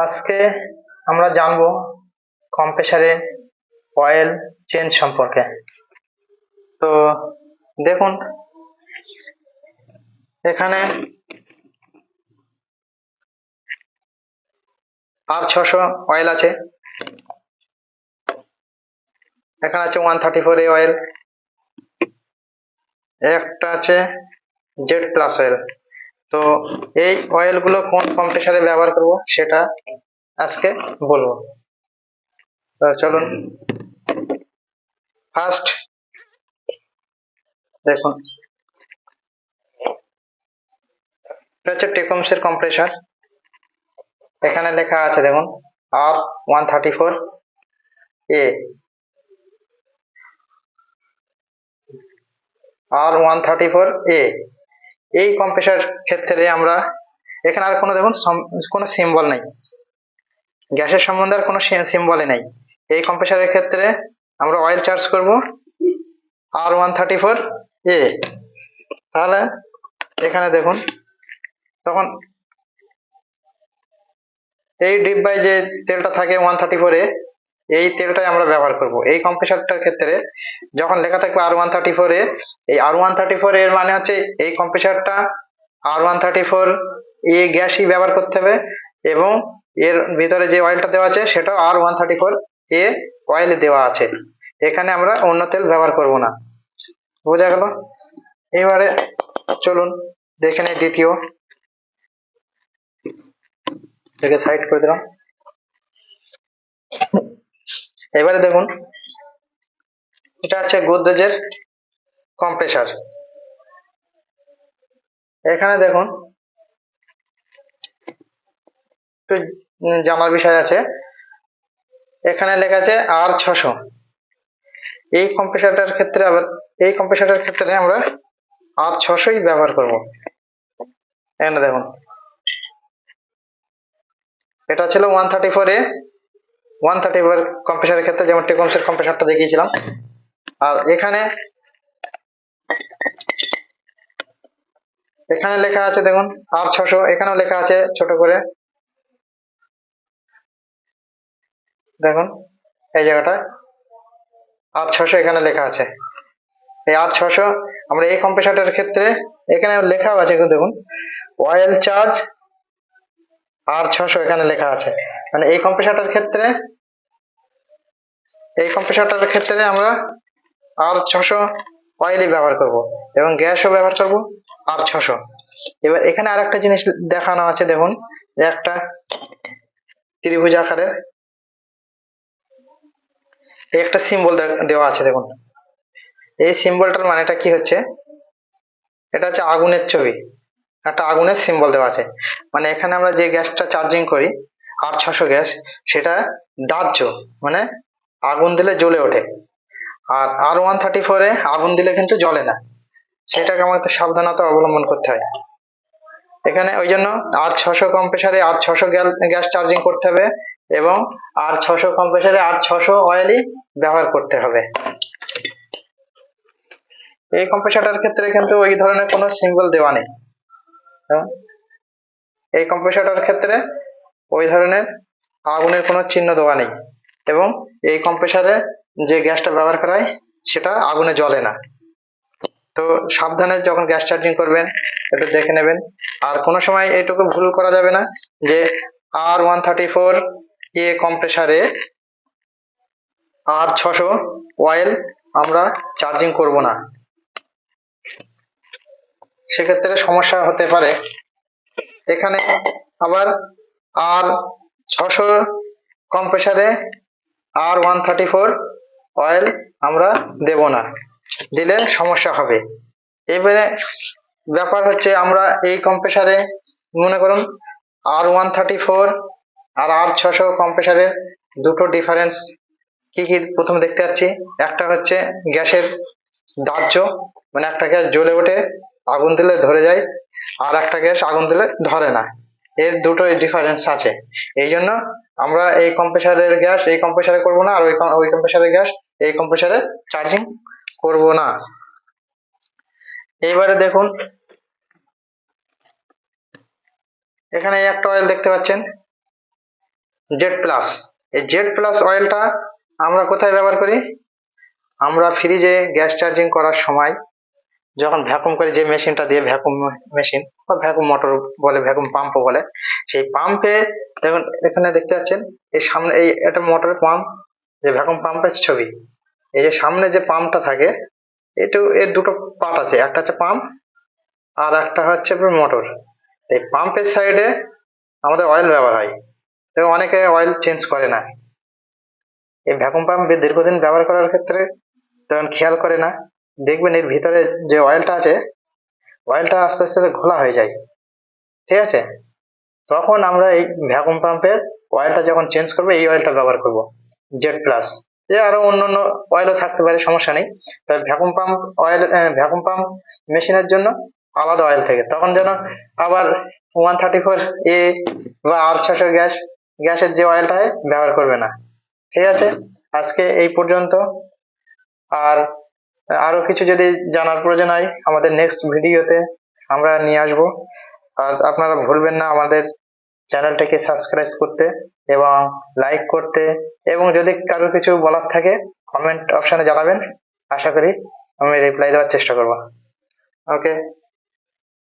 আজকে আমরা জানবো কম্প্রেসারে অয়েল চেঞ্জ সম্পর্কে। তো দেখুন, এখানে R600 অয়েল আছে, এখানে আছে 134A অয়েল, একটা আছে জেড প্লাস অয়েল। তো এই অয়েলগুলো কোন কম্প্রেসারে ব্যবহার করব সেটা আজকে বলবো। তো চলুন, ফার্স্ট দেখুন, এটা হচ্ছে টেকমসের কম্প্রেসার। এখানে লেখা আছে দেখুন R134A, R134A। এই কম্প্রেসার ক্ষেত্রে আমরা এখানে আর কোনো দেখুন কোনো সিম্বল নেই, গ্যাসের সম্বন্ধে আর কোনো সিম্বলই নেই। এই কম্প্রেসারের ক্ষেত্রে আমরা অয়েল চার্জ করব R134A। তাহলে এখানে দেখুন, তখন এই ডিব্বায় যে তেলটা থাকে 134A, এই তেলটাই আমরা ব্যবহার করব এই কম্প্রেসারটার ক্ষেত্রে। যখন লেখা থাকবে R134A, এই R134A এর মানে হচ্ছে এই কম্প্রেসারটা R134A গ্যাসই ব্যবহার করতে হবে, এবং এর ভিতরে যে অয়েলটা দেওয়া আছে সেটাও R134A অয়েল দেওয়া আছে। এখানে আমরা অন্য তেল ব্যবহার করব না। বোঝা গেল? এবারে চলুন দেখে নেই দ্বিতীয়, থেকে সাইড করে দিলাম। এবারে দেখুন, এটা হচ্ছে গোদরেজের কম্প্রেসার। এখানে দেখুন একটু জানার বিষয় আছে, এখানে লেখা আছে R600। এই কম্প্রেসারটার ক্ষেত্রে আমরা R600ই ব্যবহার করব। এখানে দেখুন, এটা ছিল 134A, 134 কম্প্রেসারের ক্ষেত্রে যেমন টেকমসের কম্প্রেসারটা দেখিয়েছিলাম। আর এখানে লেখা আছে দেখুন R600, এখানেও লেখা আছে ছোট করে, দেখুন এই জায়গাটায় R600 এখানে লেখা আছে। এই R600 আমরা এই কম্প্রেসারটার ক্ষেত্রে, এখানে লেখাও আছে দেখুন অয়েল চার্জ R600 এখানে লেখা আছে। মানে এই কম্প্রেসারটার ক্ষেত্রে আমরা R600 অয়েলই ব্যবহার করব, এবং গ্যাসও ব্যবহার করব R600। এবার এখানে আরেকটা জিনিস দেখানো আছে দেখুন, যে একটা ত্রিভুজ আকারের একটা সিম্বল দেওয়া আছে দেখুন। এই সিম্বলটার মানেটা কি হচ্ছে, এটা হচ্ছে আগুনের ছবি, একটা আগুনের সিম্বল দেওয়া আছে। মানে এখানে আমরা যে গ্যাসটা চার্জিং করি R600 গ্যাস, সেটা দাহ্য, মানে আগুন দিলে জ্বলে ওঠে। আর R134-এ আগুন দিলে কিন্তু জ্বলে না, সেটাকে আমাদের সাবধানতা অবলম্বন করতে হয়। এখানে ওই জন্য R600 কম্প্রেসারে R600 গ্যাস চার্জিং করতে হবে, এবং R600 কম্প্রেসারে R600 অয়েলই ব্যবহার করতে হবে। এই কম্প্রেসারটার ক্ষেত্রে কিন্তু ওই ধরনের কোনো সিম্বল দেওয়া নেই। এই কম্প্রেসারটার ক্ষেত্রে ওই ধরনের আগুনের কোনো চিহ্ন দেওয়া নেই, এবং এই কম্প্রেসারে যে গ্যাসটা ব্যবহার করা হয় সেটা আগুনে জ্বলে না। তো সাবধানে যখন গ্যাস চার্জিং করবেন একটু দেখে নেবেন। আর কোনো সময় এটুকু ভুল করা যাবে না যে R134A কম্প্রেসারে R600 অয়েল আমরা চার্জিং করব না, সেক্ষেত্রে সমস্যা হতে পারে। এখানে আবার R600 কম্প্রেসারে R134 অয়েল আমরা দেব না, দিলে সমস্যা হবে। এবারে ব্যাপার হচ্ছে, আমরা এই কম্প্রেসারে মনে করুন R134 আর R600 কম্প্রেসারের দুটো ডিফারেন্স কি কি প্রথমে দেখতে পাচ্ছি। একটা হচ্ছে গ্যাসের দাহ্য, মানে একটা গ্যাস জ্বলে ওঠে আগুন দিলে ধরে যায়, আর একটা গ্যাস আগুন দিলে ধরে না, এর দুটোই ডিফারেন্স আছে। এই জন্য আমরা এই কম্প্রেসারের গ্যাস এই কম্প্রেসারে করবো না, আর ওই কম্প্রেসারের গ্যাস এই কম্প্রেসারে চার্জিং করব না। এইবারে দেখুন, এখানে একটা অয়েল দেখতে পাচ্ছেন, জেড প্লাস। এই জেড প্লাস অয়েলটা আমরা কোথায় ব্যবহার করি? আমরা ফ্রিজে গ্যাস চার্জিং করার সময় যখন ভ্যাকুম করে, যে মেশিনটা দিয়ে, ভ্যাকুম মেশিন বা ভ্যাকুম মোটর বলে, ভ্যাকুম পাম্পও বলে, সেই পাম্পে দেখুন এখানে দেখতে পাচ্ছেন এই সামনে এটা মোটরের পাম্প, যে ভ্যাকুম পাম্পের ছবি। এই যে সামনে যে পাম্পটা থাকে, এর দুটো পার্ট আছে, একটা হচ্ছে পাম্প আর একটা হচ্ছে মোটর। এই পাম্পের সাইডে আমাদের অয়েল ব্যবহার হয়, তো অনেকে অয়েল চেঞ্জ করে না। এই ভ্যাকুম পাম্প দীর্ঘদিন ব্যবহার করার ক্ষেত্রে তখন খেয়াল করে না, দেখবেন এর ভিতরে যে অয়েলটা আছে, অয়েলটা আস্তে আস্তে ঘোলা হয়ে যায়, ঠিক আছে? তখন আমরা এই ভ্যাকুম পাম্পের অয়েলটা যখন চেঞ্জ করবো, এই অয়েলটা ব্যবহার করব, জেড প্লাস। যে আরো অন্যান্য অয়েলও থাকতে পারে, সমস্যা নেই। তবে vacuum pump oil, vacuum pump মেশিনের জন্য আলাদা অয়েল থাকে, তখন যেন আবার 134A বা R600 গ্যাসের যে অয়েলটা হয় ব্যবহার করবে না। ঠিক আছে, আজকে এই পর্যন্ত। আর আরো কিছু যদি জানার প্রয়োজন হয়, আমাদের নেক্সট ভিডিওতে আমরা নিয়ে আসবো। আর আপনারা ভুলবেন না আমাদের চ্যানেলটাকে সাবস্ক্রাইব করতে এবং লাইক করতে, এবং যদি কারো কিছু বলার থাকে কমেন্ট অপশনে জানাবেন, আশা করি আমি রিপ্লাই দেওয়ার চেষ্টা করব। ওকে।